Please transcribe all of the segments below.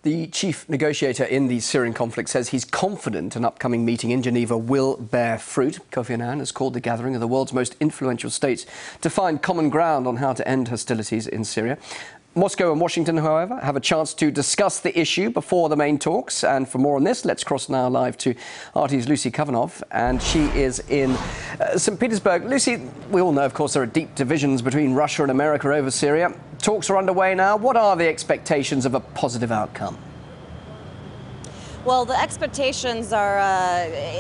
The chief negotiator in the Syrian conflict says he's confident an upcoming meeting in Geneva will bear fruit. Kofi Annan has called the gathering of the world's most influential states to find common ground on how to end hostilities in Syria. Moscow and Washington, however, have a chance to discuss the issue before the main talks. And for more on this, let's cross now live to RT's Lucy Kavanagh, and she is in St Petersburg. Lucy, we all know, of course, there are deep divisions between Russia and America over Syria. Talks are underway now. What are the expectations of a positive outcome? Well, the expectations are,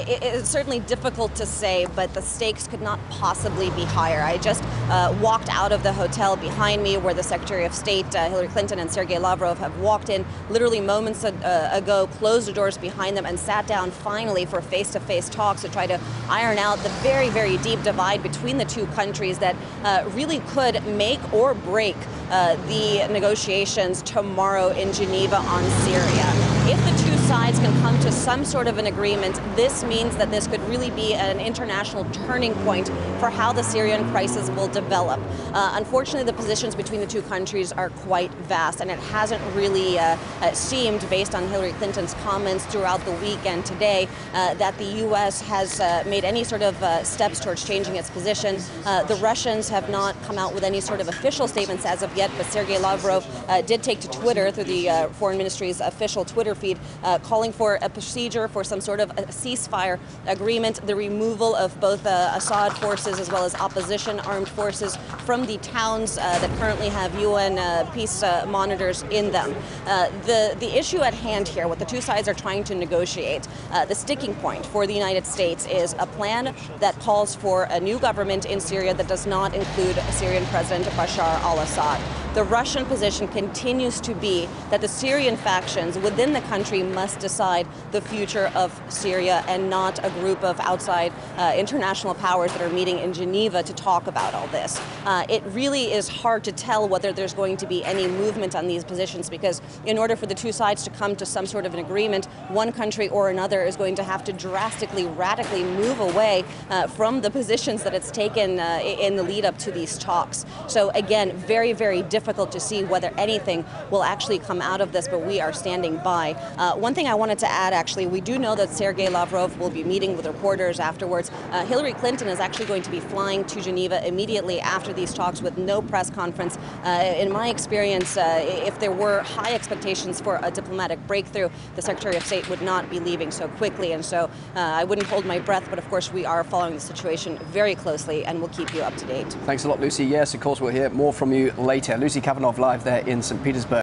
it's certainly difficult to say, but the stakes could not possibly be higher. I just walked out of the hotel behind me where the Secretary of State, Hillary Clinton, and Sergei Lavrov have walked in literally moments ago, closed the doors behind them, and sat down finally for face-to-face talks to try to iron out the very, very deep divide between the two countries that really could make or break the negotiations tomorrow in Geneva on Syria. If the two sides can come to some sort of an agreement, this means that this could really be an international turning point for how the Syrian crisis will develop. Unfortunately, the positions between the two countries are quite vast, and it hasn't really seemed, based on Hillary Clinton's comments throughout the week and today, that the U.S. has made any sort of steps towards changing its position. The Russians have not come out with any sort of official statements as of yet, but Sergei Lavrov did take to Twitter through the Foreign Ministry's official Twitter feed, calling for a procedure for some sort of a ceasefire agreement, the removal of both Assad forces as well as opposition armed forces from the towns that currently have UN peace monitors in them. The issue at hand here, what the two sides are trying to negotiate, the sticking point for the United States is a plan that calls for a new government in Syria that does not include Syrian President Bashar al-Assad. The Russian position continues to be that the Syrian factions within the country must decide the future of Syria, and not a group of outside international powers that are meeting in Geneva to talk about all this. It really is hard to tell whether there's going to be any movement on these positions, because in order for the two sides to come to some sort of an agreement, one country or another is going to have to drastically, radically move away from the positions that it's taken in the lead up to these talks. So again, very, very difficult to see whether anything will actually come out of this, but we are standing by. One thing I wanted to add, actually, we do know that Sergei Lavrov will be meeting with reporters afterwards. Hillary Clinton is actually going to be flying to Geneva immediately after these talks with no press conference. In my experience, if there were high expectations for a diplomatic breakthrough, the Secretary of State would not be leaving so quickly, and so I wouldn't hold my breath, but of course we are following the situation very closely and we'll keep you up to date. Thanks a lot, Lucy. Yes, of course, we'll hear more from you later. Lucy Kavanagh live there in St Petersburg.